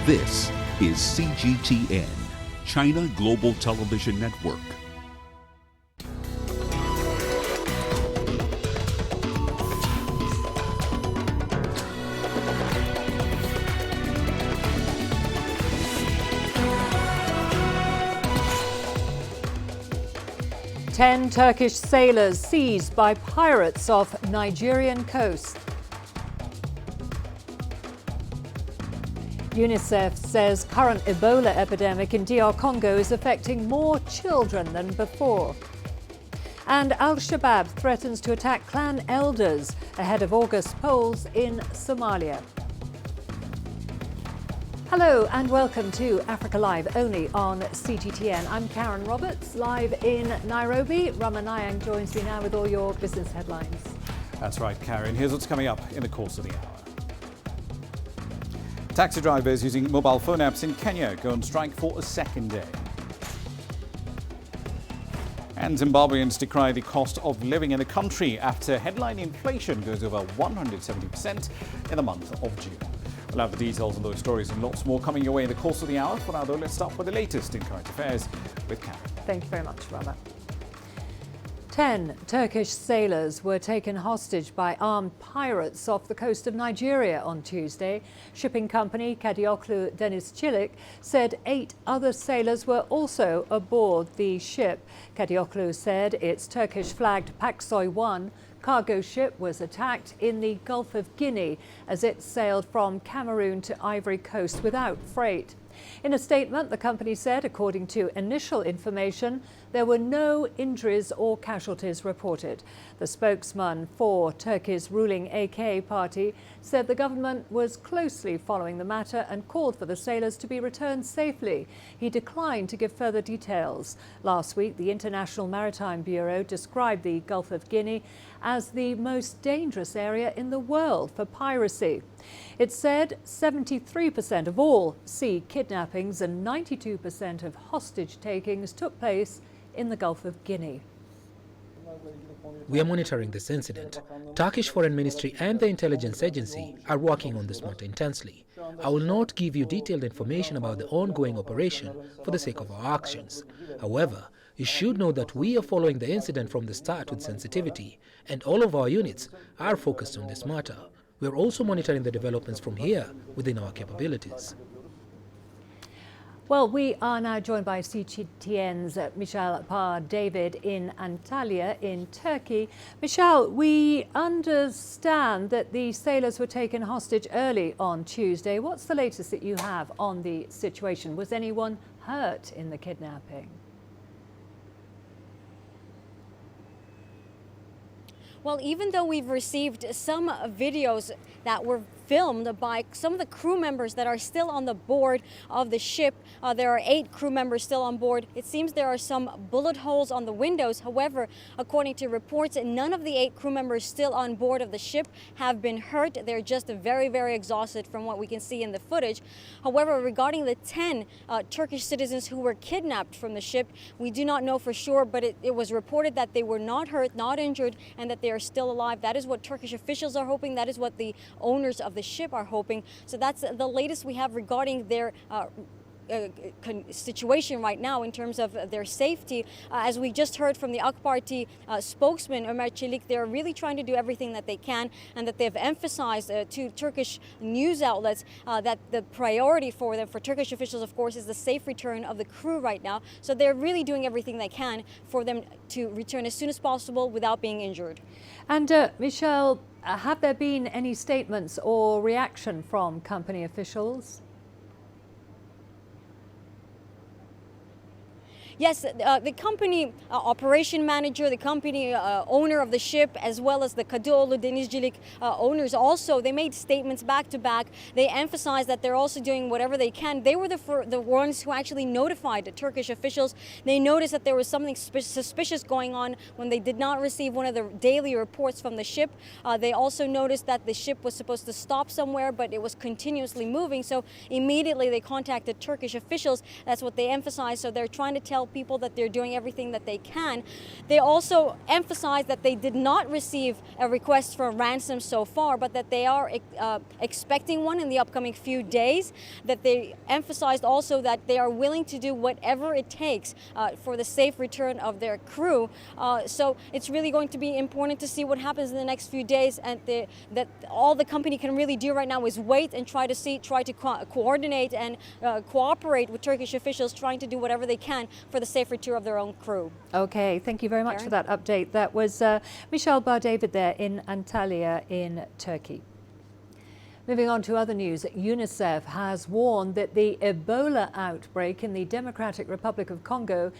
This is CGTN, China Global Television Network. Ten Turkish sailors seized by pirates off Nigerian coast. UNICEF says current Ebola epidemic in DR Congo is affecting more children than before. And Al-Shabaab threatens to attack clan elders ahead of August polls in Somalia. Hello and welcome to Africa Live, only on CGTN. I'm Karen Roberts, live in Nairobi. Ramanayang joins me now with all your business headlines. That's right, Karen. Here's what's coming up in the course of the hour. Taxi drivers using mobile phone apps in Kenya go on strike for a second day. And Zimbabweans decry the cost of living in the country after headline inflation goes over 170% in the month of June. We'll have the details on those stories and lots more coming your way in the course of the hour. For now, though, let's start with the latest in current affairs with Karen. Thank you very much, Rama. 10 Turkish sailors were taken hostage by armed pirates off the coast of Nigeria on Tuesday. Shipping company Kadioklu Denizcilik said 8 other sailors were also aboard the ship. Kadioklu said its Turkish-flagged Paksoy 1 cargo ship was attacked in the Gulf of Guinea as it sailed from Cameroon to Ivory Coast without freight. In a statement, the company said, according to initial information, there were no injuries or casualties reported. The spokesman for Turkey's ruling AK party said the government was closely following the matter and called for the sailors to be returned safely. He declined to give further details. Last week, the International Maritime Bureau described the Gulf of Guinea as the most dangerous area in the world for piracy. It said 73% of all sea kidnappings and 92% of hostage takings took place in the Gulf of Guinea. We are monitoring this incident. Turkish Foreign Ministry and the intelligence agency are working on this matter intensely. I will not give you detailed information about the ongoing operation for the sake of our actions. However, you should know that we are following the incident from the start with sensitivity, and all of our units are focused on this matter. We are also monitoring the developments from here within our capabilities. Well, we are now joined by CGTN's Michel Par David in Antalya in Turkey. Michel, we understand that the sailors were taken hostage early on Tuesday. What's the latest that you have on the situation? Was anyone hurt in the kidnapping? Well, even though we've received some videos that were filmed by some of the crew members that are still on the board of the ship. There are 8 crew members still on board. It seems there are some bullet holes on the windows. However, according to reports, none of the 8 crew members still on board of the ship have been hurt. They're just very, very exhausted from what we can see in the footage. However, regarding the 10 Turkish citizens who were kidnapped from the ship, we do not know for sure, but it was reported that they were not hurt, not injured, and that they are still alive. That is what Turkish officials are hoping. That is what the owners of the ship are hoping. So that's the latest we have regarding their situation right now in terms of their safety. As we just heard from the AK Party spokesman Ömer Çelik, they're really trying to do everything that they can, and that they've emphasized to Turkish news outlets that the priority for them, for Turkish officials, of course, is the safe return of the crew right now. So they're really doing everything they can for them to return as soon as possible without being injured. And Michel, have there been any statements or reaction from company officials? Yes, the company operation manager, the company owner of the ship, as well as the Kadıoğlu Denizcilik owners also, they made statements back to back. They emphasized that they're also doing whatever they can. They were the ones who actually notified the Turkish officials. They noticed that there was something suspicious going on when they did not receive one of the daily reports from the ship. They also noticed that the ship was supposed to stop somewhere, but it was continuously moving. So immediately they contacted Turkish officials. That's what they emphasized. So they're trying to tell people that they're doing everything that they can. They also emphasized that they did not receive a request for a ransom so far, but that they are expecting one in the upcoming few days. That they emphasized also that they are willing to do whatever it takes for the safe return of their crew. So it's really going to be important to see what happens in the next few days, and that all the company can really do right now is wait and try to coordinate and cooperate with Turkish officials, trying to do whatever they can for the safe return of their own crew. Okay, thank you very much for that update. That was Michelle Bar-David there in Antalya in Turkey. Moving on to other news, UNICEF has warned that the Ebola outbreak in the Democratic Republic of Congo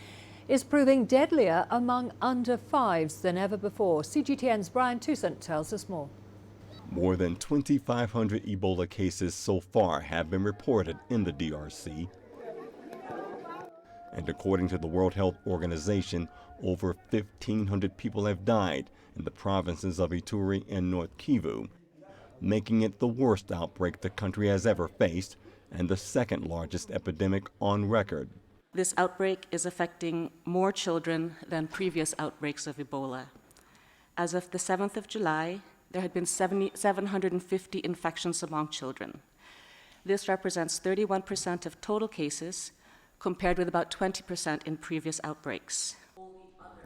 is proving deadlier among under 5s than ever before. CGTN's Brian Toussaint tells us more. More than 2,500 Ebola cases so far have been reported in the DRC. And according to the World Health Organization, over 1,500 people have died in the provinces of Ituri and North Kivu, making it the worst outbreak the country has ever faced and the second largest epidemic on record. This outbreak is affecting more children than previous outbreaks of Ebola. As of the 7th of July, there had been 750 infections among children. This represents 31% of total cases, compared with about 20% in previous outbreaks.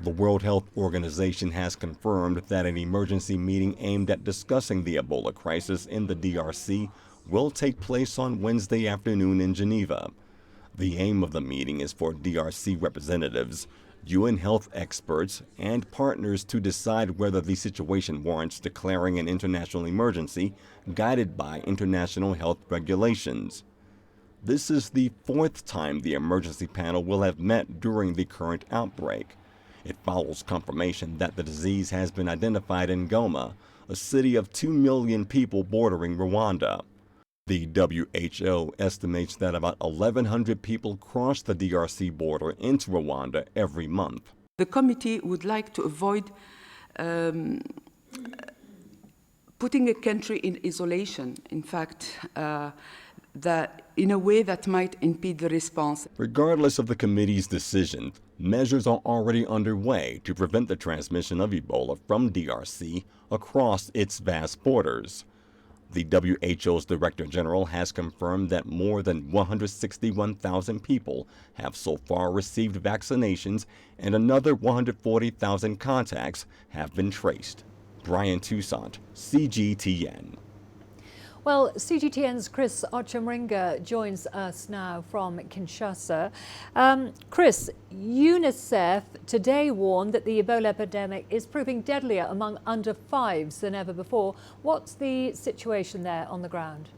The World Health Organization has confirmed that an emergency meeting aimed at discussing the Ebola crisis in the DRC will take place on Wednesday afternoon in Geneva. The aim of the meeting is for DRC representatives, UN health experts, and partners to decide whether the situation warrants declaring an international emergency guided by international health regulations. This is the 4th time the emergency panel will have met during the current outbreak. It follows confirmation that the disease has been identified in Goma, a city of 2 million people bordering Rwanda. The WHO estimates that about 1,100 people cross the DRC border into Rwanda every month. The committee would like to avoid putting a country in isolation, in fact, that in a way that might impede the response. Regardless of the committee's decision, measures are already underway to prevent the transmission of Ebola from DRC across its vast borders. The WHO's Director General has confirmed that more than 161,000 people have so far received vaccinations and another 140,000 contacts have been traced. Brian Toussaint, CGTN. Well, CGTN's Chris Ochemringa joins us now from Kinshasa. Chris, UNICEF today warned that the Ebola epidemic is proving deadlier among under 5s than ever before. What's the situation there on the ground?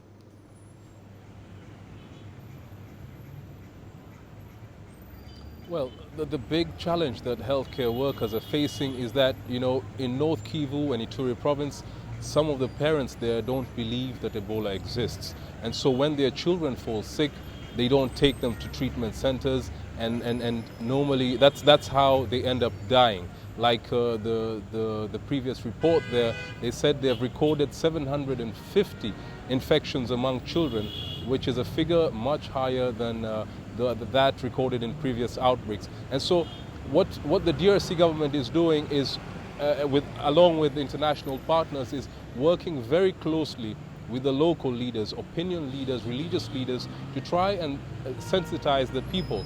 Well, the big challenge that healthcare workers are facing is that, in North Kivu and Ituri province, some of the parents there don't believe that Ebola exists. And so when their children fall sick, they don't take them to treatment centers, and normally that's how they end up dying. Like the previous report there, they said they've recorded 750 infections among children, which is a figure much higher than that recorded in previous outbreaks. And so what the DRC government is doing is, along with international partners, is working very closely with the local leaders, opinion leaders, religious leaders, to try and sensitize the people.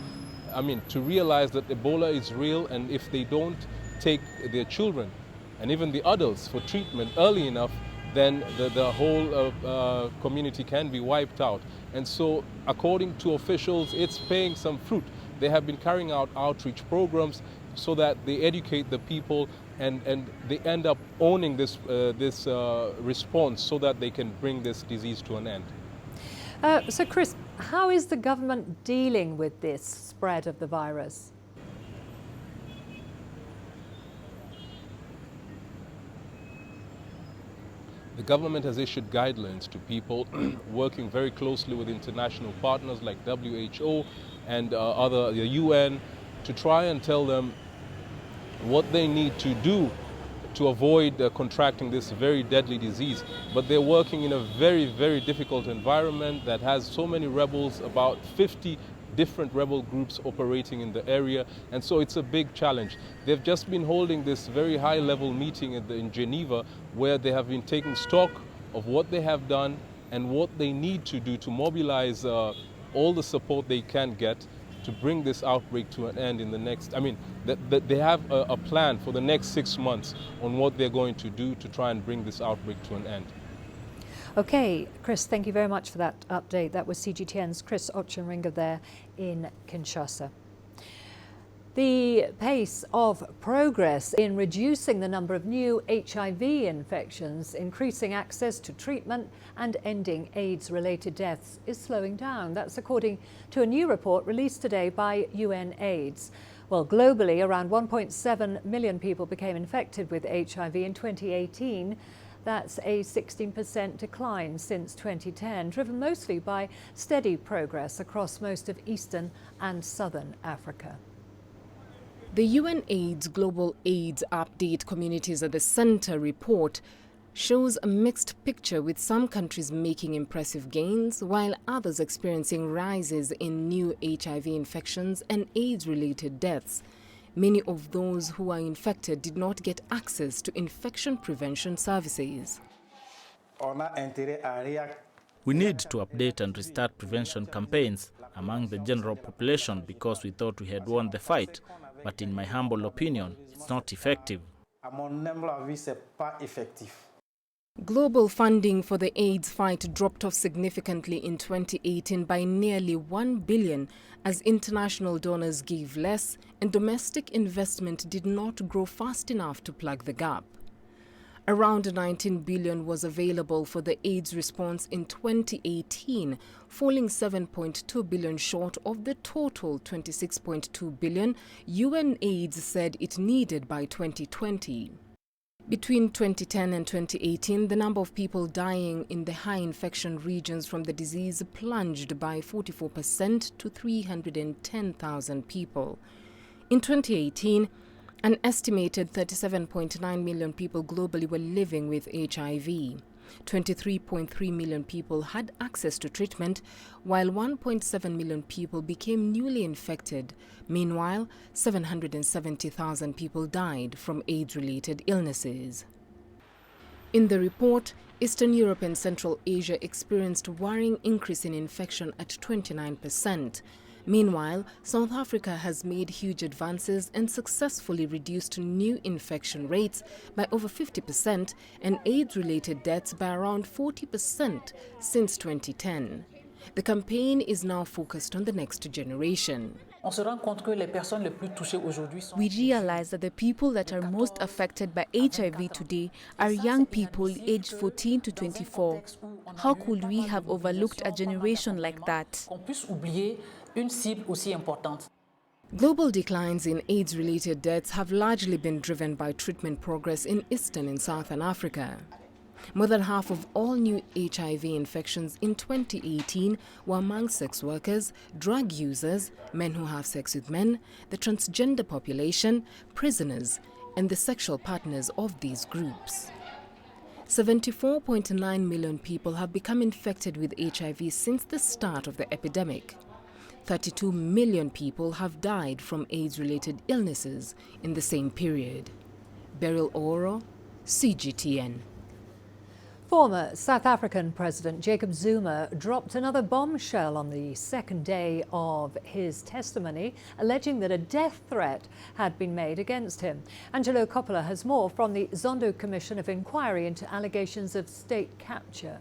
To realize that Ebola is real, and if they don't take their children and even the adults for treatment early enough, then the whole community can be wiped out. And so, according to officials, it's paying some fruit. They have been carrying out outreach programs so that they educate the people, and they end up owning this response so that they can bring this disease to an end. So Chris, how is the government dealing with this spread of the virus? The government has issued guidelines to people, working very closely with international partners like WHO and the UN, to try and tell them what they need to do to avoid contracting this very deadly disease. But they're working in a very, very difficult environment that has so many rebels, about 50 different rebel groups operating in the area, and so it's a big challenge. They've just been holding this very high-level meeting in Geneva, where they have been taking stock of what they have done and what they need to do to mobilize all the support they can get to bring this outbreak to an end in the next, they have a plan for the next 6 months on what they're going to do to try and bring this outbreak to an end. Okay, Chris, thank you very much for that update. That was CGTN's Chris Ochenringa there in Kinshasa. The pace of progress in reducing the number of new HIV infections, increasing access to treatment and ending AIDS-related deaths is slowing down. That's according to a new report released today by UNAIDS. Well, globally, around 1.7 million people became infected with HIV in 2018. That's a 16% decline since 2010, driven mostly by steady progress across most of Eastern and Southern Africa. The UNAIDS Global AIDS Update Communities at the Center report shows a mixed picture, with some countries making impressive gains while others experiencing rises in new HIV infections and AIDS-related deaths. Many of those who are infected did not get access to infection prevention services. We need to update and restart prevention campaigns among the general population because we thought we had won the fight. But in my humble opinion, it's not effective. Global funding for the AIDS fight dropped off significantly in 2018 by nearly $1 billion as international donors gave less and domestic investment did not grow fast enough to plug the gap. Around $19 billion was available for the AIDS response in 2018, falling $7.2 billion short of the total $26.2 billion UNAIDS said it needed by 2020. Between 2010 and 2018, the number of people dying in the high infection regions from the disease plunged by 44% to 310,000 people. In 2018, an estimated 37.9 million people globally were living with HIV. 23.3 million people had access to treatment, while 1.7 million people became newly infected. Meanwhile, 770,000 people died from AIDS-related illnesses. In the report, Eastern Europe and Central Asia experienced a worrying increase in infection at 29%. Meanwhile, South Africa has made huge advances and successfully reduced new infection rates by over 50% and AIDS-related deaths by around 40% since 2010. The campaign is now focused on the next generation. We realize that the people that are most affected by HIV today are young people aged 14 to 24. How could we have overlooked a generation like that? Global declines in AIDS-related deaths have largely been driven by treatment progress in Eastern and Southern Africa. More than half of all new HIV infections in 2018 were among sex workers, drug users, men who have sex with men, the transgender population, prisoners, and the sexual partners of these groups. 74.9 million people have become infected with HIV since the start of the epidemic. 32 million people have died from AIDS-related illnesses in the same period. Beryl Oro, CGTN. Former South African President Jacob Zuma dropped another bombshell on the second day of his testimony, alleging that a death threat had been made against him. Angelo Coppola has more from the Zondo Commission of Inquiry into allegations of state capture.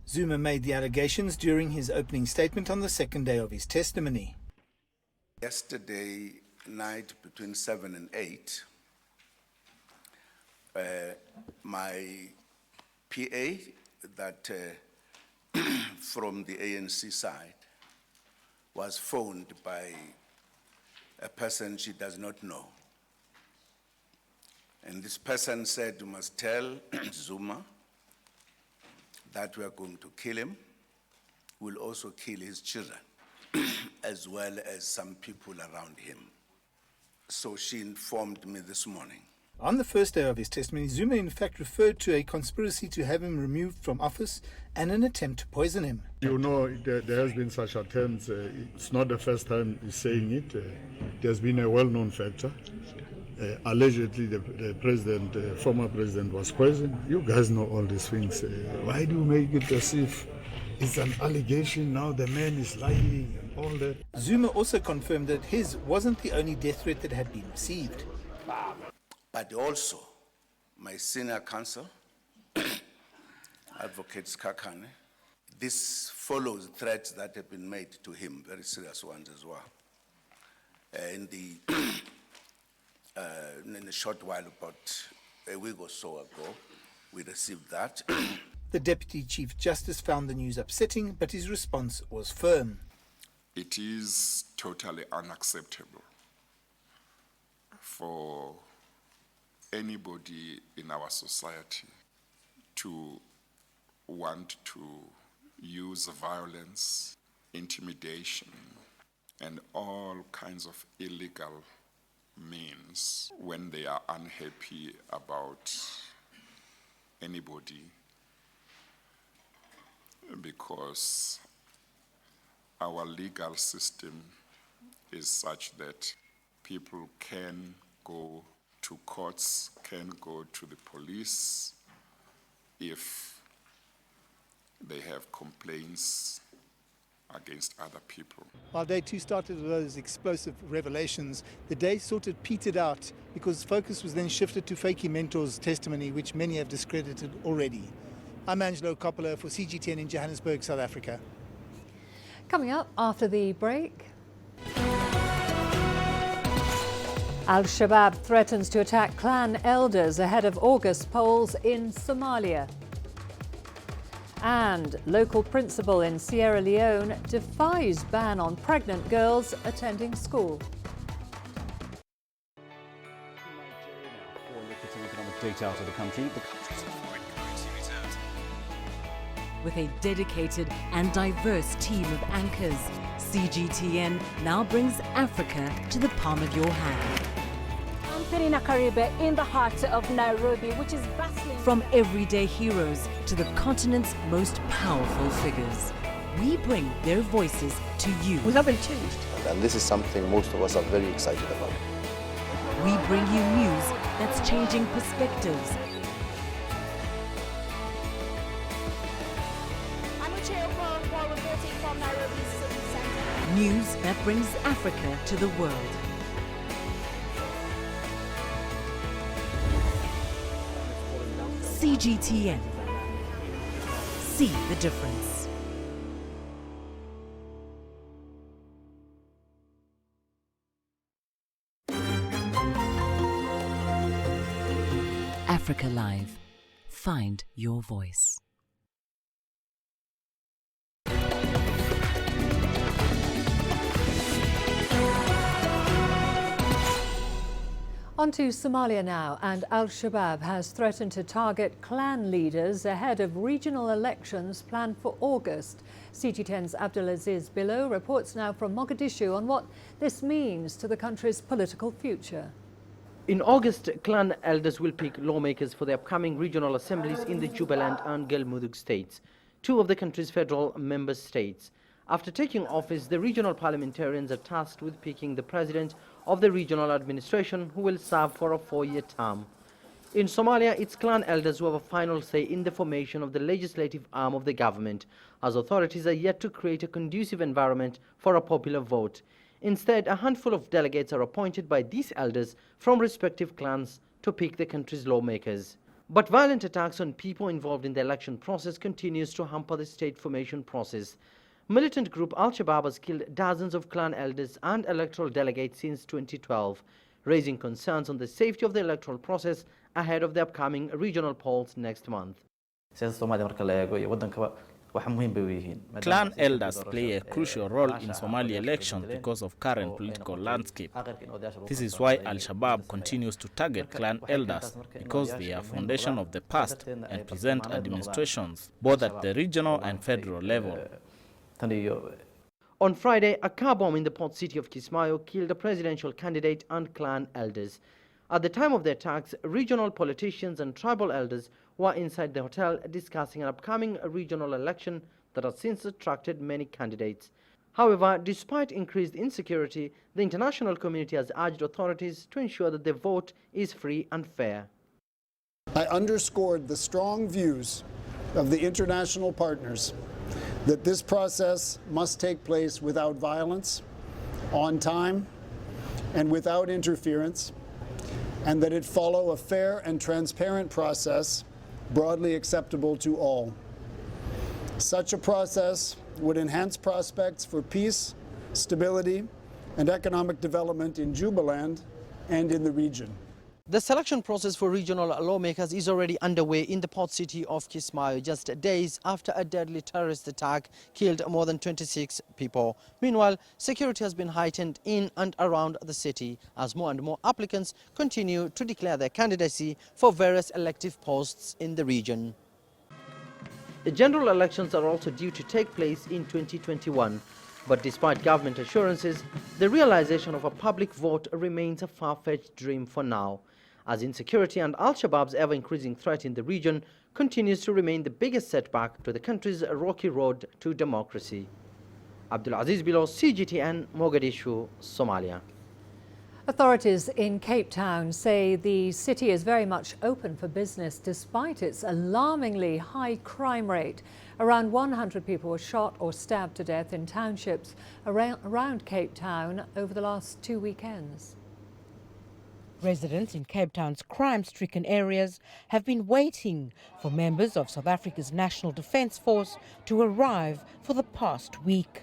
Zuma made the allegations during his opening statement on the second day of his testimony. Yesterday night between 7 and 8, my PA that from the ANC side was phoned by a person she does not know. And this person said, "You must tell Zuma that we are going to kill him. We'll also kill his children, as well as some people around him." So she informed me this morning On the first day of his testimony, Zuma in fact referred to a conspiracy to have him removed from office and an attempt to poison him. You know, there has been such attempts. It's not the first time he's saying it. There's been a well-known factor. Allegedly, the president, former president, was poisoned. You guys know all these things. Why do you make it as if it's an allegation now the man is lying and all that? Zuma also confirmed that his wasn't the only death threat that had been received. But also, my senior counsel, Advocate Skakane, this follows threats that have been made to him, very serious ones as well. In a short while, about a week or so ago, we received that. The Deputy Chief Justice found the news upsetting, but his response was firm. It is totally unacceptable for anybody in our society to want to use violence, intimidation, and all kinds of illegal means when they are unhappy about anybody, because our legal system is such that people can go to courts, can go to the police if they have complaints against other people. While day two started with those explosive revelations, the day sort of petered out because focus was then shifted to Fakey Mentor's testimony, which many have discredited already. I'm Angelo Coppola for CGTN in Johannesburg, South Africa. Coming up after the break. Al-Shabaab threatens to attack clan elders ahead of August polls in Somalia. And local principal in Sierra Leone defies ban on pregnant girls attending school. For a look at some economic data out of the country, the country's foreign currency reserves. With a dedicated and diverse team of anchors, CGTN now brings Africa to the palm of your hand. I'm Perina Karibe in the heart of Nairobi, which is bustling. From everyday heroes to the continent's most powerful figures, we bring their voices to you. We haven't changed. And this is something most of us are very excited about. We bring you news that's changing perspectives. Reporting from Nairobi City Center. News that brings Africa to the world. CGTN. See the difference. Africa Live. Find your voice. On to Somalia now, and Al-Shabaab has threatened to target clan leaders ahead of regional elections planned for August. CGTN's Abdulaziz Bilo reports now from Mogadishu on what this means to the country's political future. In August, clan elders will pick lawmakers for the upcoming regional assemblies in the Jubaland and Galmudug states, two of the country's federal member states. After taking office, the regional parliamentarians are tasked with picking the president of the regional administration, who will serve for a 4-year term. In Somalia, it's clan elders who have a final say in the formation of the legislative arm of the government, as authorities are yet to create a conducive environment for a popular vote. Instead, a handful of delegates are appointed by these elders from respective clans to pick the country's lawmakers. But violent attacks on people involved in the election process continues to hamper the state formation process. Militant group Al-Shabaab has killed dozens of clan elders and electoral delegates since 2012, raising concerns on the safety of the electoral process ahead of the upcoming regional polls next month. Clan elders play a crucial role in Somali elections because of current political landscape. This is why Al-Shabaab continues to target clan elders, because they are foundation of the past and present administrations both at the regional and federal level. On Friday, a car bomb in the port city of Kismayo killed a presidential candidate and clan elders. At the time of the attacks, regional politicians and tribal elders were inside the hotel discussing an upcoming regional election that has since attracted many candidates. However, despite increased insecurity, the international community has urged authorities to ensure that the vote is free and fair. I underscored the strong views of the international partners that this process must take place without violence, on time, and without interference, and that it follow a fair and transparent process broadly acceptable to all. Such a process would enhance prospects for peace, stability, and economic development in Jubaland and in the region. The selection process for regional lawmakers is already underway in the port city of Kismayo, just days after a deadly terrorist attack killed more than 26 people. Meanwhile, security has been heightened in and around the city as more and more applicants continue to declare their candidacy for various elective posts in the region. The general elections are also due to take place in 2021. But despite government assurances, the realization of a public vote remains a far-fetched dream for now, as insecurity and Al-Shabaab's ever-increasing threat in the region continues to remain the biggest setback to the country's rocky road to democracy. Abdulaziz Bilo, CGTN, Mogadishu, Somalia. Authorities in Cape Town say the city is very much open for business despite its alarmingly high crime rate. Around 100 people were shot or stabbed to death in townships around Cape Town over the last 2 weekends. Residents in Cape Town's crime-stricken areas have been waiting for members of South Africa's National Defence Force to arrive for the past week.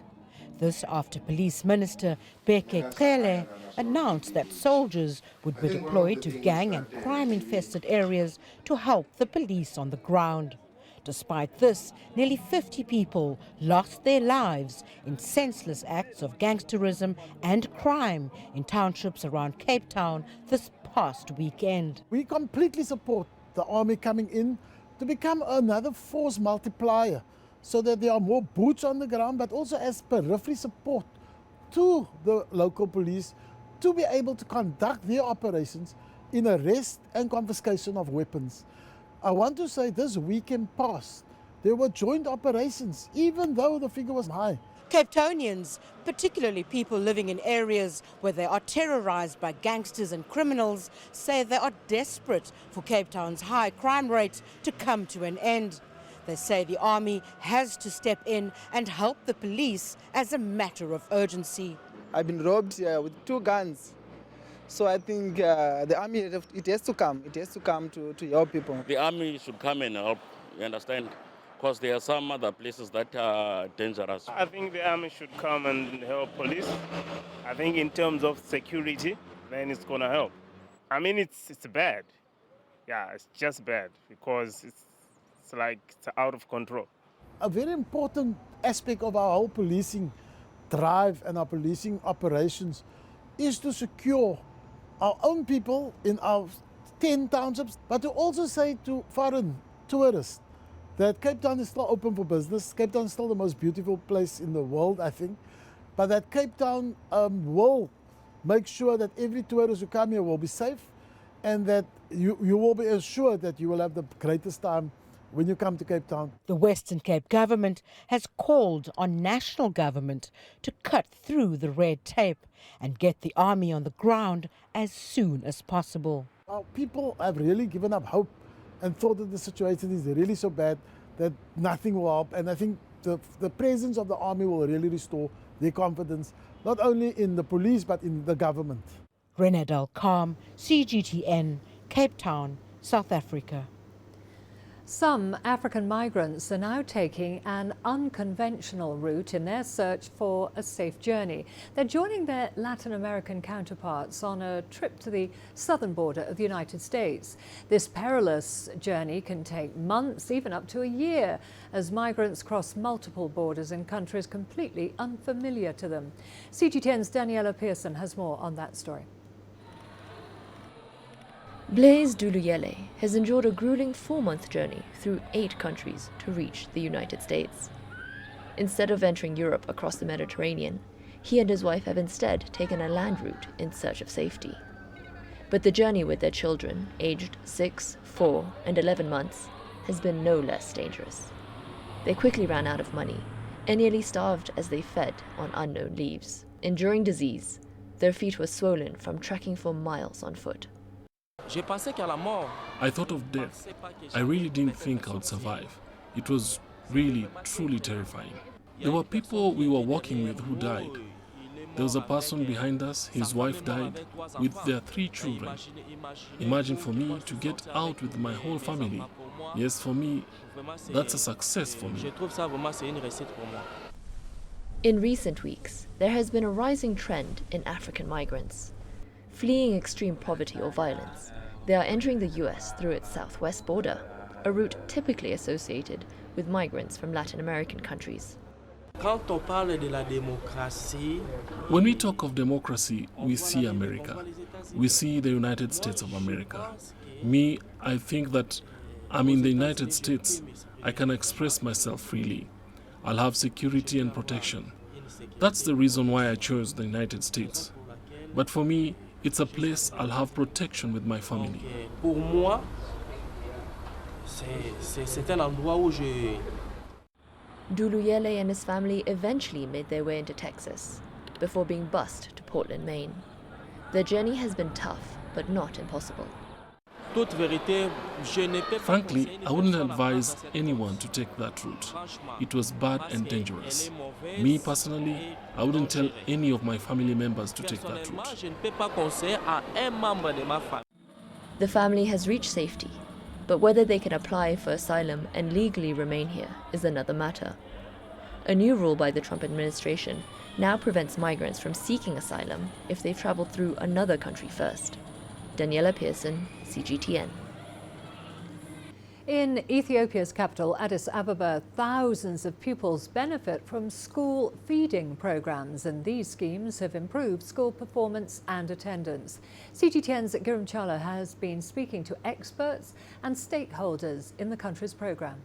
This after Police Minister Beke Cele announced that soldiers would be deployed to gang and crime-infested areas to help the police on the ground. Despite this, nearly 50 people lost their lives in senseless acts of gangsterism and crime in townships around Cape Town this past weekend. We completely support the army coming in to become another force multiplier so that there are more boots on the ground, but also as periphery support to the local police to be able to conduct their operations in arrest and confiscation of weapons. I want to say this weekend past, there were joint operations, even though the figure was high. Cape Townians, particularly people living in areas where they are terrorized by gangsters and criminals, say they are desperate for Cape Town's high crime rates to come to an end. They say the army has to step in and help the police as a matter of urgency. I've been robbed with 2 guns. So I think the army, it has to come. It has to come to help people. The army should come and help, you understand? Because there are some other places that are dangerous. I think the army should come and help police. I think in terms of security, then it's going to help. I mean, it's bad. Yeah, it's just bad because it's out of control. A very important aspect of our whole policing drive and our policing operations is to secure our own people in our 10 townships, but to also say to foreign tourists that Cape Town is still open for business. Cape Town is still the most beautiful place in the world, I think, but that Cape Town will make sure that every tourist who come here will be safe and that you will be assured that you will have the greatest time when you come to Cape Town. The Western Cape government has called on national government to cut through the red tape and get the army on the ground as soon as possible. Our people have really given up hope and thought that the situation is really so bad that nothing will help. And I think the presence of the army will really restore their confidence, not only in the police, but in the government. Renée Delcalm, CGTN, Cape Town, South Africa. Some African migrants are now taking an unconventional route in their search for a safe journey. They're joining their Latin American counterparts on a trip to the southern border of the United States. This perilous journey can take months, even up to a year, as migrants cross multiple borders in countries completely unfamiliar to them. CGTN's Daniela Pearson has more on that story. Blaise Duluyele has endured a grueling 4-month journey through 8 countries to reach the United States. Instead of venturing Europe across the Mediterranean, he and his wife have instead taken a land route in search of safety. But the journey with their children, aged 6, 4, and 11 months, has been no less dangerous. They quickly ran out of money and nearly starved as they fed on unknown leaves. Enduring disease, their feet were swollen from trekking for miles on foot. I thought of death. I really didn't think I would survive. It was really, truly terrifying. There were people we were walking with who died. There was a person behind us, his wife died, with their 3 children. Imagine for me to get out with my whole family. Yes, for me, that's a success for me. In recent weeks, there has been a rising trend in African migrants. Fleeing extreme poverty or violence, they are entering the US through its southwest border, a route typically associated with migrants from Latin American countries. When we talk of democracy, we see America. We see the United States of America. Me, I think that I'm in the United States. I can express myself freely. I'll have security and protection. That's the reason why I chose the United States. But for me, it's a place I'll have protection with my family. Duluyele and his family eventually made their way into Texas, before being bused to Portland, Maine. Their journey has been tough, but not impossible. Frankly, I wouldn't advise anyone to take that route. It was bad and dangerous. Me personally, I wouldn't tell any of my family members to take that route. The family has reached safety, but whether they can apply for asylum and legally remain here is another matter. A new rule by the Trump administration now prevents migrants from seeking asylum if they've traveled through another country first. Daniela Pearson, CGTN. In Ethiopia's capital, Addis Ababa, thousands of pupils benefit from school feeding programs, and these schemes have improved school performance and attendance. CGTN's Girum Chala has been speaking to experts and stakeholders in the country's program.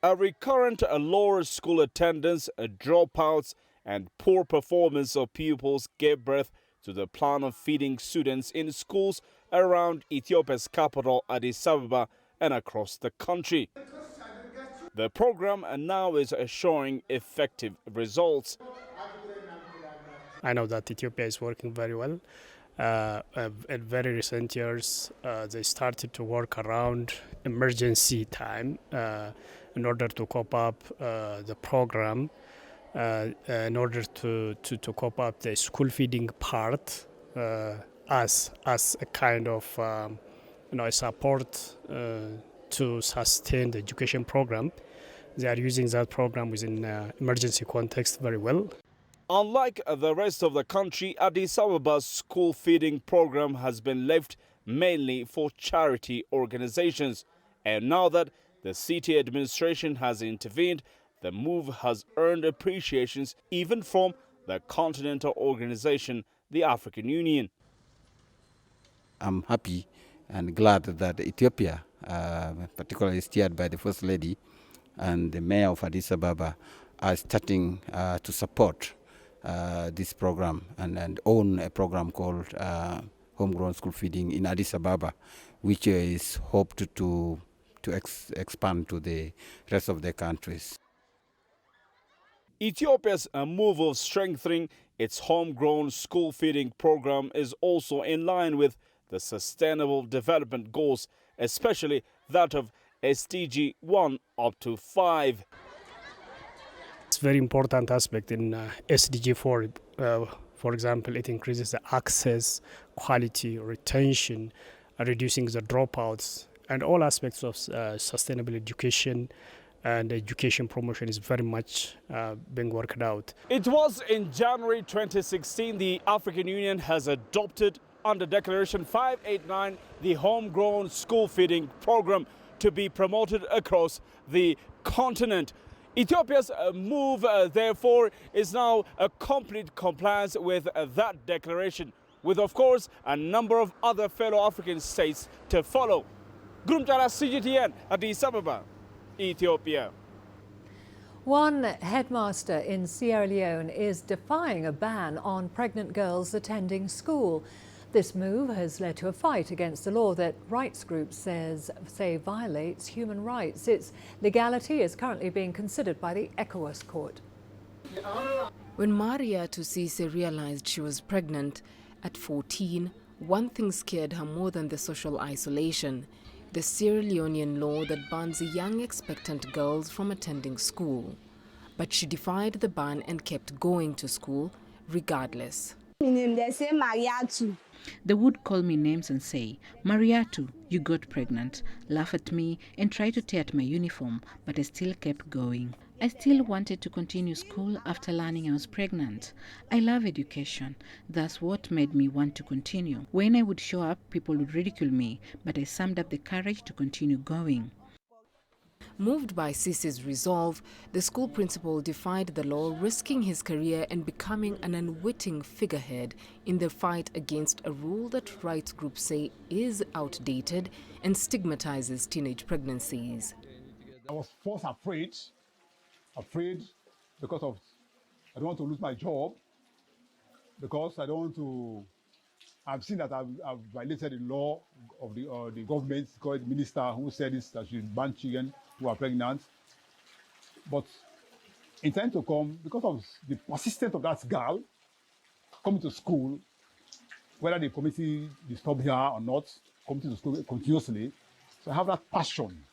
A recurrent lower school attendance, dropouts, and poor performance of pupils gave birth to the plan of feeding students in schools around Ethiopia's capital, Addis Ababa, and across the country. The program now is showing effective results. I know that Ethiopia is working very well. In very recent years, they started to work around emergency time in order to cope up the program. In order to cope up the school feeding part as a kind of a support to sustain the education program. They are using that program within emergency context very well. Unlike the rest of the country, Addis Ababa's school feeding program has been left mainly for charity organizations. And now that the city administration has intervened, the move has earned appreciations even from the continental organization, the African Union. I'm happy and glad that Ethiopia, particularly steered by the First Lady and the Mayor of Addis Ababa, are starting to support this program and own a program called Homegrown School Feeding in Addis Ababa, which is hoped to expand to the rest of the countries. Ethiopia's move of strengthening its homegrown school feeding program is also in line with the Sustainable Development Goals, especially that of SDG 1 up to 5. It's a very important aspect in SDG 4. For example, it increases the access, quality, retention, reducing the dropouts, and all aspects of sustainable education and education promotion is very much being worked out. It was in January 2016 the African Union has adopted under Declaration 589 the homegrown school feeding program to be promoted across the continent. Ethiopia's move, therefore, is now a complete compliance with that declaration, with, of course, a number of other fellow African states to follow. Girum Chala, CGTN, Addis Ababa, Ethiopia. One headmaster in Sierra Leone is defying a ban on pregnant girls attending school. This move has led to a fight against a law that rights groups say violates human rights. Its legality is currently being considered by the ECOWAS court. When Maria Tusise realized she was pregnant at 14, one thing scared her more than the social isolation: the Sierra Leonean law that bans young expectant girls from attending school. But she defied the ban and kept going to school regardless. They would call me names and say, "Mariatu, you got pregnant," laugh at me and try to tear at my uniform, but I still kept going. I still wanted to continue school after learning I was pregnant. I love education. That's what made me want to continue. When I would show up, people would ridicule me, but I summed up the courage to continue going. Moved by Sisi's resolve, the school principal defied the law, risking his career and becoming an unwitting figurehead in the fight against a rule that rights groups say is outdated and stigmatizes teenage pregnancies. I was first afraid because of I don't want to lose my job, because I don't want to. I've seen that I've violated the law of the government, called the minister who said this, that should ban children who are pregnant. But in time to come, because of the persistence of that girl coming to school, whether the committee disturb her or not, coming to school continuously, so I have that passion,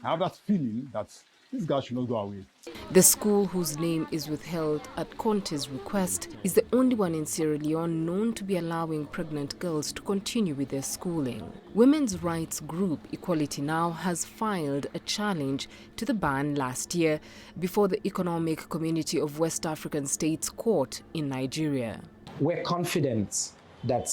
I have that feeling that this girl should not go away. The school, whose name is withheld at Conte's request, is the only one in Sierra Leone known to be allowing pregnant girls to continue with their schooling. Women's rights group Equality Now has filed a challenge to the ban last year before the Economic Community of West African States Court in Nigeria. We're confident that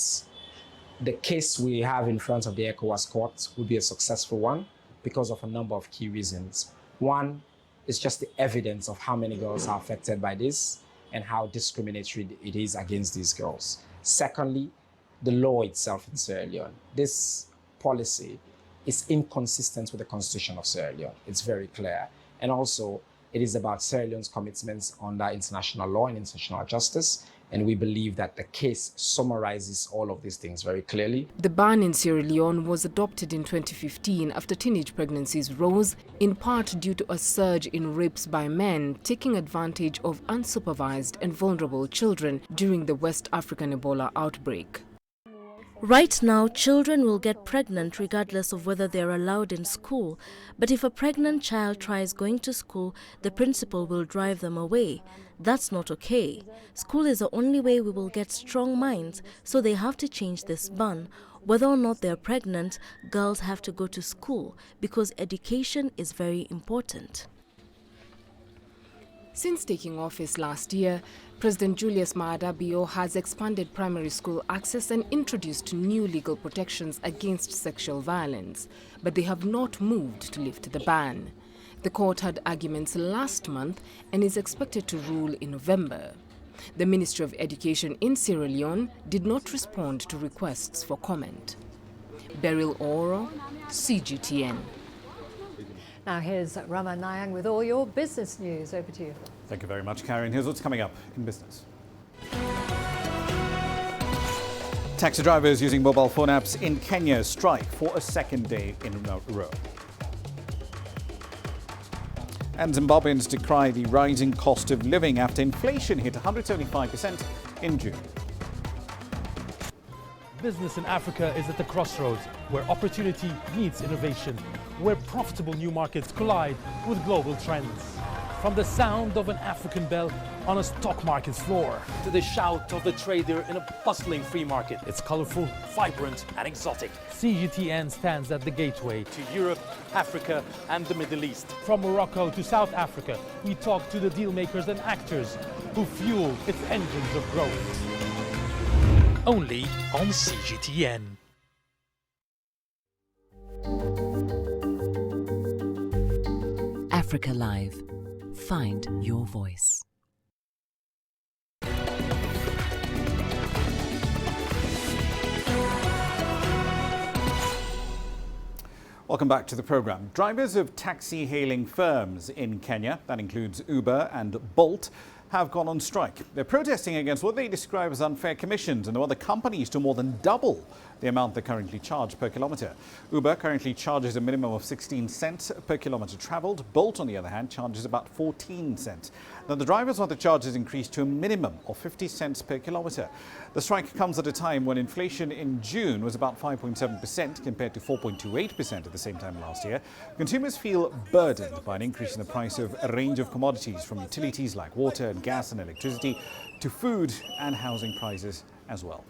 the case we have in front of the ECOWAS court will be a successful one because of a number of key reasons. One is just the evidence of how many girls are affected by this and how discriminatory it is against these girls. Secondly, the law itself in Sierra Leone. This policy is inconsistent with the Constitution of Sierra Leone. It's very clear. And also, it is about Sierra Leone's commitments under international law and international justice. And we believe that the case summarizes all of these things very clearly. The ban in Sierra Leone was adopted in 2015 after teenage pregnancies rose, in part due to a surge in rapes by men taking advantage of unsupervised and vulnerable children during the West African Ebola outbreak. Right now, children will get pregnant regardless of whether they are allowed in school. But if a pregnant child tries going to school, the principal will drive them away. That's not okay. School is the only way we will get strong minds, so they have to change this ban. Whether or not they're pregnant, girls have to go to school because education is very important. Since taking office last year, President Julius Maada Bio has expanded primary school access and introduced new legal protections against sexual violence, but they have not moved to lift the ban. The court had arguments last month and is expected to rule in November. The Ministry of Education in Sierra Leone did not respond to requests for comment. Beryl Oro, CGTN. Now here's Rama Nayang with all your business news. Over to you. Thank you very much, Karen. Here's what's coming up in business. Taxi drivers using mobile phone apps in Kenya strike for a second day in a row. And Zimbabweans decry the rising cost of living after inflation hit 175% in June. Business in Africa is at the crossroads, where opportunity meets innovation, where profitable new markets collide with global trends. From the sound of an African bell on a stock market's floor to the shout of the trader in a bustling free market. It's colorful, vibrant, and exotic. CGTN stands at the gateway to Europe, Africa, and the Middle East. From Morocco to South Africa, we talk to the deal makers and actors who fuel its engines of growth. Only on CGTN. Africa Live. Find your voice. Welcome back to the program. Drivers of taxi hailing firms in Kenya, that includes Uber and Bolt, have gone on strike. They're protesting against what they describe as unfair commissions and they want the companies to more than double the amount they currently charge per kilometre. Uber currently charges a minimum of 16 cents per kilometre travelled. Bolt, on the other hand, charges about 14 cents. Now, the drivers want the charges increased to a minimum of 50 cents per kilometre. The strike comes at a time when inflation in June was about 5.7% compared to 4.28% at the same time last year. Consumers feel burdened by an increase in the price of a range of commodities, from utilities like water and gas and electricity to food and housing prices as well.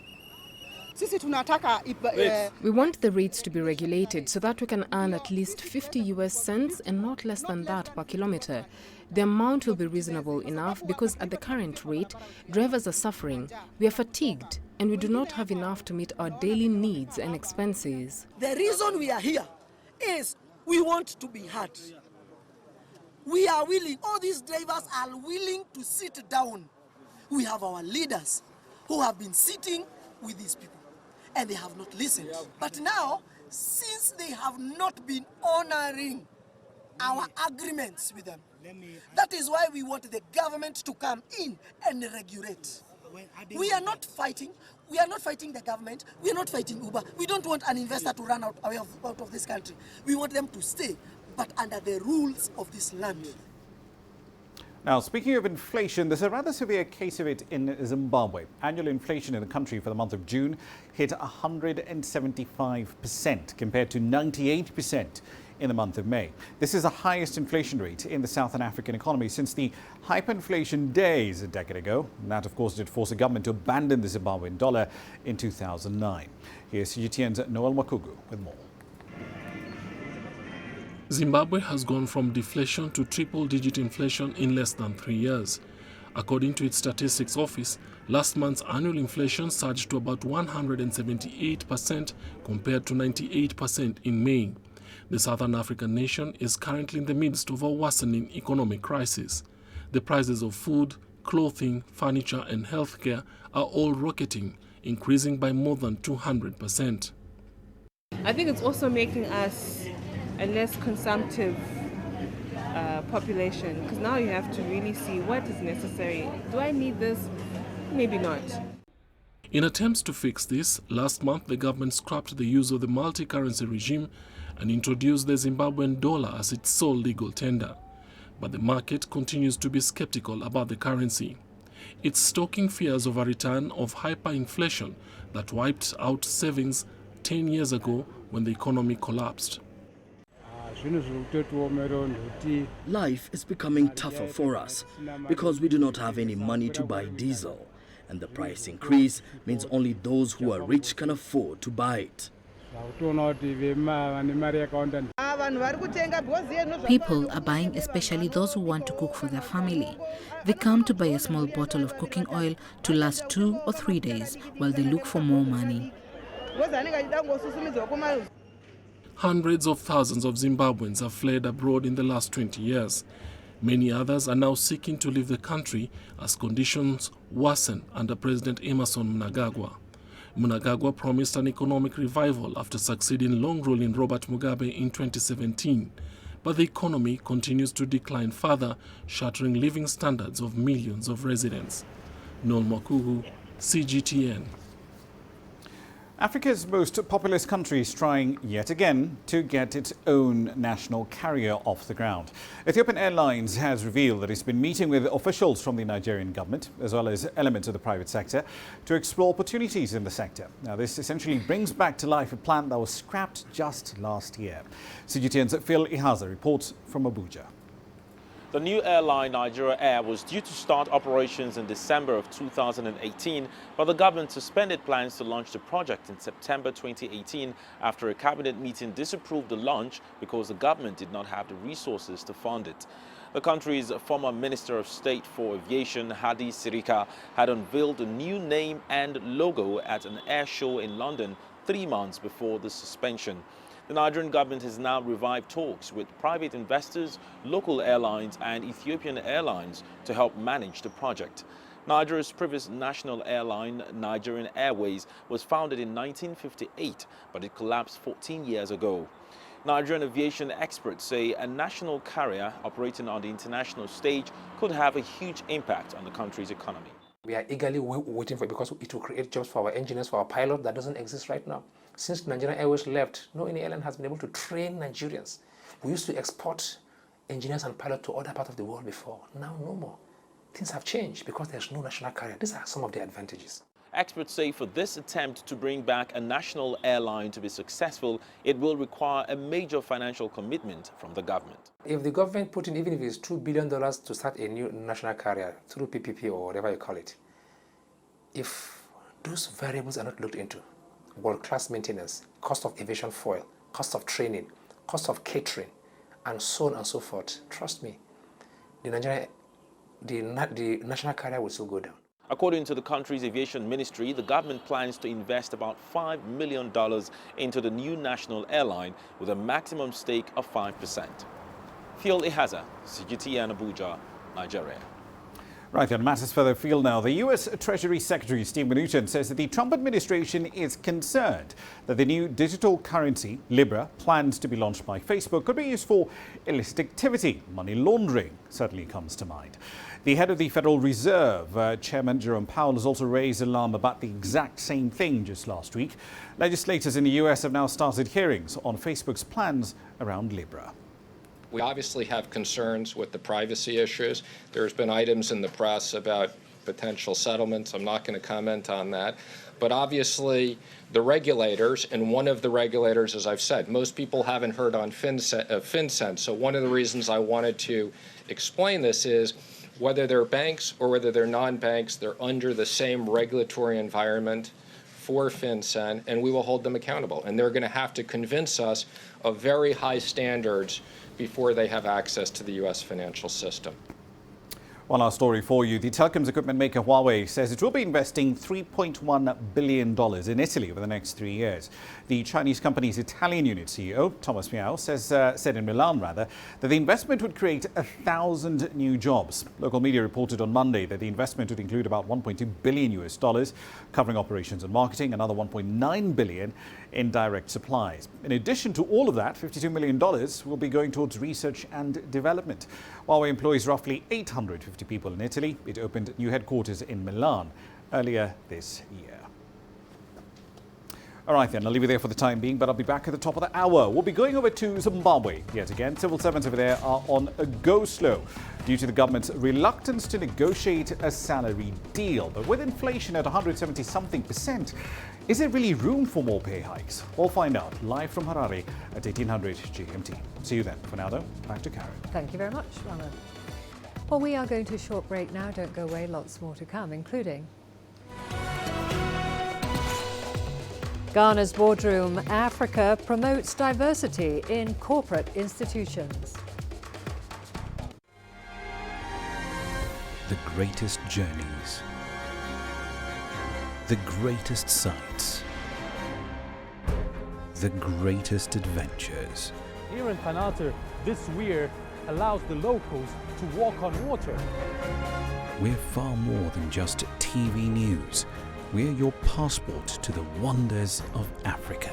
We want the rates to be regulated so that we can earn at least 50 US cents and not less than that per kilometre. The amount will be reasonable enough because at the current rate, drivers are suffering. We are fatigued and we do not have enough to meet our daily needs and expenses. The reason we are here is we want to be heard. We are willing, all these drivers are willing to sit down. We have our leaders who have been sitting with these people and they have not listened. But now, since they have not been honoring our agreements with them, that is why we want the government to come in and regulate. We are not fighting. We are not fighting the government. We are not fighting Uber. We don't want an investor to run out of this country. We want them to stay, but under the rules of this land. Now, speaking of inflation, there's a rather severe case of it in Zimbabwe. Annual inflation in the country for the month of June hit 175% compared to 98% in the month of May. This is the highest inflation rate in the Southern African economy since the hyperinflation days a decade ago. And that, of course, did force the government to abandon the Zimbabwean dollar in 2009. Here's CGTN's Noel Makugu with more. Zimbabwe has gone from deflation to triple-digit inflation in less than 3 years. According to its statistics office, last month's annual inflation surged to about 178% compared to 98% in May. The Southern African nation is currently in the midst of a worsening economic crisis. The prices of food, clothing, furniture and healthcare are all rocketing, increasing by more than 200%. I think it's also making us a less consumptive population, because now you have to really see what is necessary. Do I need this? Maybe not. In attempts to fix this, last month the government scrapped the use of the multi-currency regime and introduced the Zimbabwean dollar as its sole legal tender. But the market continues to be skeptical about the currency. It's stoking fears of a return of hyperinflation that wiped out savings 10 years ago when the economy collapsed. Life is becoming tougher for us because we do not have any money to buy diesel, and the price increase means only those who are rich can afford to buy it. People are buying, especially those who want to cook for their family. They come to buy a small bottle of cooking oil to last 2 or 3 days while they look for more money. Hundreds of thousands of Zimbabweans have fled abroad in the last 20 years. Many others are now seeking to leave the country as conditions worsen under President Emmerson Mnangagwa. Mnangagwa promised an economic revival after succeeding long-ruling Robert Mugabe in 2017. But the economy continues to decline further, shattering living standards of millions of residents. Noel Makugu, CGTN. Africa's most populous country is trying yet again to get its own national carrier off the ground. Ethiopian Airlines has revealed that it's been meeting with officials from the Nigerian government, as well as elements of the private sector, to explore opportunities in the sector. Now, this essentially brings back to life a plan that was scrapped just last year. CGTN's Phil Ihaza reports from Abuja. The new airline, Nigeria Air, was due to start operations in December of 2018, but the government suspended plans to launch the project in September 2018 after a cabinet meeting disapproved the launch because the government did not have the resources to fund it. The country's former Minister of State for Aviation, Hadi Sirika, had unveiled a new name and logo at an air show in London 3 months before the suspension. The Nigerian government has now revived talks with private investors, local airlines and Ethiopian Airlines to help manage the project. Nigeria's previous national airline, Nigerian Airways, was founded in 1958, but it collapsed 14 years ago. Nigerian aviation experts say a national carrier operating on the international stage could have a huge impact on the country's economy. We are eagerly waiting for it because it will create jobs for our engineers, for our pilots. That doesn't exist right now. Since Nigerian Airways left, no any airline has been able to train Nigerians. We used to export engineers and pilots to other parts of the world before. Now, no more. Things have changed because there's no national carrier. These are some of the advantages. Experts say for this attempt to bring back a national airline to be successful, it will require a major financial commitment from the government. If the government put in, even if it's $2 billion to start a new national carrier through PPP or whatever you call it, if those variables are not looked into, world-class maintenance, cost of aviation fuel, cost of training, cost of catering, and so on and so forth, trust me, the national carrier will still go down. According to the country's aviation ministry, the government plans to invest about $5 million into the new national airline with a maximum stake of 5%. Fiol Ihaza, CGTN Abuja, Nigeria. Right, on matters further afield now, the U.S. Treasury Secretary Steve Mnuchin says that the Trump administration is concerned that the new digital currency, Libra, planned to be launched by Facebook, could be used for illicit activity. Money laundering certainly comes to mind. The head of the Federal Reserve, Chairman Jerome Powell, has also raised alarm about the exact same thing just last week. Legislators in the U.S. have now started hearings on Facebook's plans around Libra. We obviously have concerns with the privacy issues. There's been items in the press about potential settlements. I'm not going to comment on that. But obviously, the regulators, and one of the regulators, as I've said, most people haven't heard on FinCEN. So one of the reasons I wanted to explain this is whether they're banks or whether they're non-banks, they're under the same regulatory environment for FinCEN, and we will hold them accountable. And they're going to have to convince us of very high standards before they have access to the U.S. financial system. One last story for you. The telecoms equipment maker Huawei says it will be investing $3.1 billion in Italy over the next 3 years. The Chinese company's Italian unit CEO, Thomas Miao, said in Milan, that the investment would create 1,000 new jobs. Local media reported on Monday that the investment would include about $1.2 billion, covering operations and marketing, another $1.9 billion in direct supplies. In addition to all of that, $52 million will be going towards research and development. Huawei employs roughly 850 people in Italy. It opened new headquarters in Milan earlier this year. All right then, I'll leave you there for the time being, but I'll be back at the top of the hour. We'll be going over to Zimbabwe yet again. Civil servants over there are on a go-slow due to the government's reluctance to negotiate a salary deal. But with inflation at 170-something%, is there really room for more pay hikes? We'll find out live from Harare at 1800 GMT. See you then. For now though, back to Karen. Thank you very much, Rana. Well, we are going to a short break now. Don't go away, lots more to come, including Ghana's Boardroom Africa promotes diversity in corporate institutions. The greatest journeys, the greatest sights, the greatest adventures. Here in Panater, this weir allows the locals to walk on water. We're far more than just TV news. We're your passport to the wonders of Africa.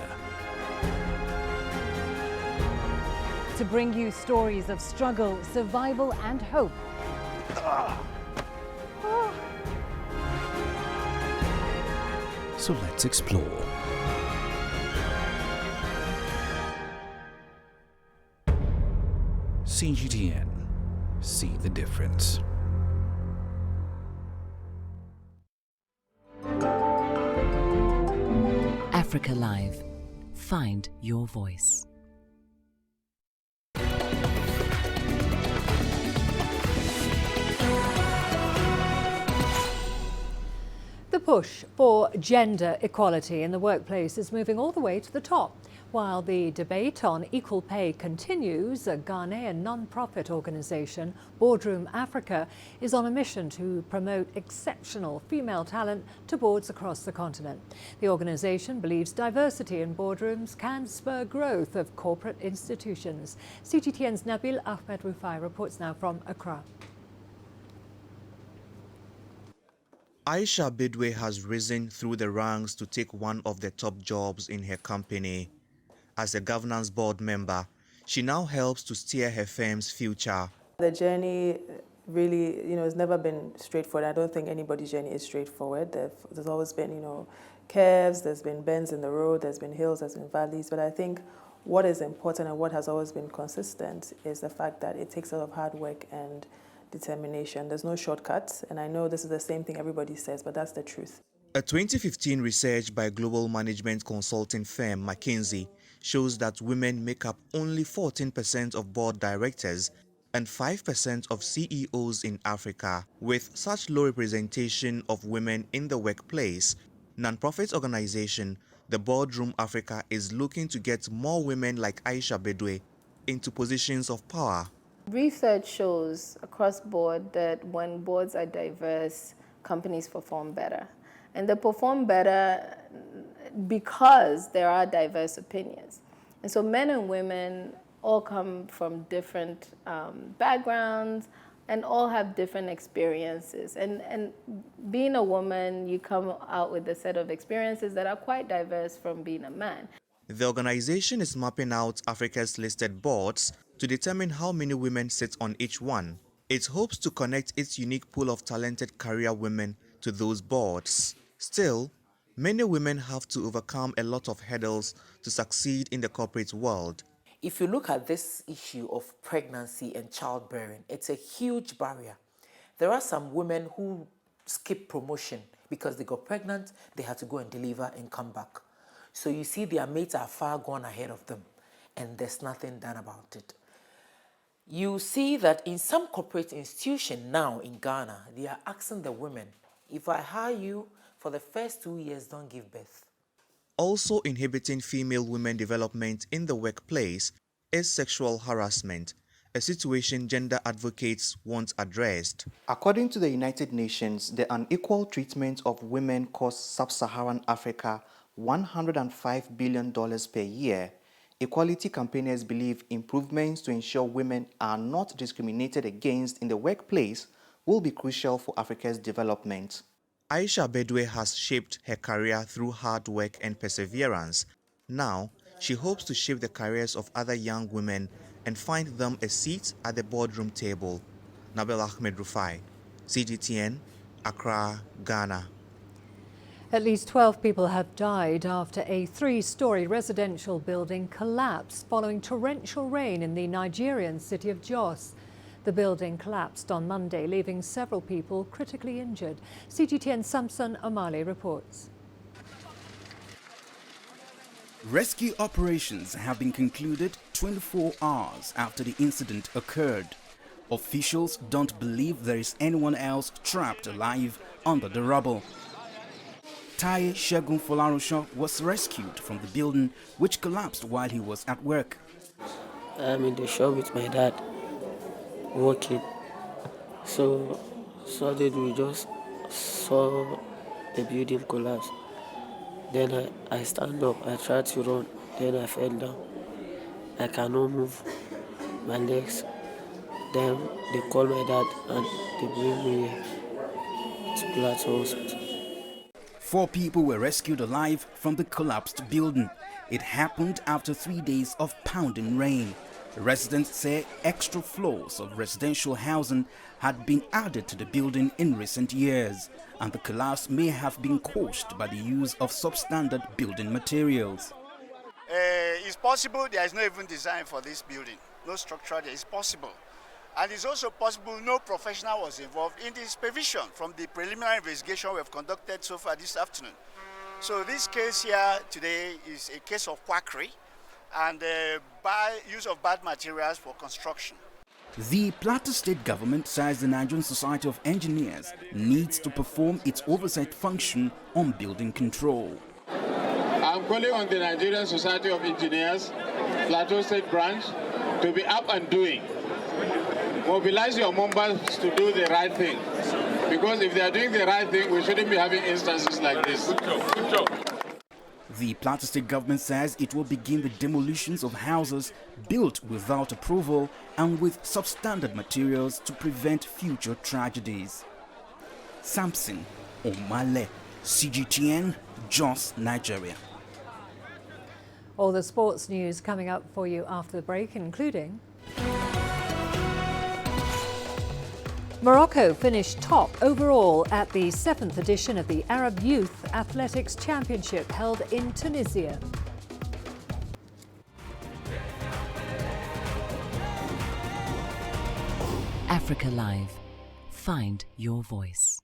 To bring you stories of struggle, survival and hope. So let's explore. CGTN. See the difference. Africa Live. Find your voice. The push for gender equality in the workplace is moving all the way to the top. While the debate on equal pay continues, a Ghanaian non-profit organisation, Boardroom Africa, is on a mission to promote exceptional female talent to boards across the continent. The organisation believes diversity in boardrooms can spur growth of corporate institutions. CGTN's Nabil Ahmed Rufai reports now from Accra. Aisha Bidwe has risen through the ranks to take one of the top jobs in her company. As a governance board member, she now helps to steer her firm's future. The journey really, has never been straightforward. I don't think anybody's journey is straightforward. There's always been, curves, there's been bends in the road, there's been hills, there's been valleys. But I think what is important and what has always been consistent is the fact that it takes a lot of hard work and determination. There's no shortcuts. And I know this is the same thing everybody says, but that's the truth. A 2015 research by global management consulting firm McKinsey shows that women make up only 14% of board directors and 5% of CEOs in Africa. With such low representation of women in the workplace, non-profit organization the Boardroom Africa is looking to get more women like Aisha Bedwe into positions of power. Research shows across board that when boards are diverse, companies perform better. And they perform better because there are diverse opinions. And so men and women all come from different backgrounds and all have different experiences. And being a woman, you come out with a set of experiences that are quite diverse from being a man. The organization is mapping out Africa's listed boards to determine how many women sit on each one. It hopes to connect its unique pool of talented career women to those boards. Still, many women have to overcome a lot of hurdles to succeed in the corporate world. If you look at this issue of pregnancy and childbearing, it's a huge barrier. There are some women who skip promotion because they got pregnant, they had to go and deliver and come back. So you see their mates are far gone ahead of them and there's nothing done about it. You see that in some corporate institution now in Ghana, they are asking the women, if I hire you for the first 2 years, don't give birth. Also inhibiting female women development in the workplace is sexual harassment, a situation gender advocates want addressed. According to the United Nations, the unequal treatment of women costs sub-Saharan Africa $105 billion per year. Equality campaigners believe improvements to ensure women are not discriminated against in the workplace will be crucial for Africa's development. Aisha Bedwe has shaped her career through hard work and perseverance. Now, she hopes to shape the careers of other young women and find them a seat at the boardroom table. Nabil Ahmed Rufai, CGTN, Accra, Ghana. At least 12 people have died after a 3-story residential building collapsed following torrential rain in the Nigerian city of Jos. The building collapsed on Monday, leaving several people critically injured. CGTN Samson Omale reports. Rescue operations have been concluded 24 hours after the incident occurred. Officials don't believe there is anyone else trapped alive under the rubble. Taye Shegun Folarosho was rescued from the building, which collapsed while he was at work. I'm in the shop with my dad, working. So suddenly we just saw the building collapse. Then I stand up, I tried to run, then I fell down. I cannot move my legs. Then they call my dad and they bring me to Plateau Hospital. 4 people were rescued alive from the collapsed building. It happened after 3 days of pounding rain. Residents say extra floors of residential housing had been added to the building in recent years, and the collapse may have been caused by the use of substandard building materials. It's possible there is no even design for this building, no structure there. It's possible. And it's also possible no professional was involved in the supervision from the preliminary investigation we have conducted so far this afternoon. So this case here today is a case of quackery and use of bad materials for construction. The Plateau State government says the Nigerian Society of Engineers needs to perform its oversight function on building control. I'm calling on the Nigerian Society of Engineers, Plateau State branch, to be up and doing. Mobilize your members to do the right thing. Because if they are doing the right thing, we shouldn't be having instances like this. Good job. The Plateau State government says it will begin the demolitions of houses built without approval and with substandard materials to prevent future tragedies. Samson Omale, CGTN, Jos, Nigeria. All the sports news coming up for you after the break, including Morocco finished top overall at the 7th edition of the Arab Youth Athletics Championship held in Tunisia. Africa Live. Find your voice.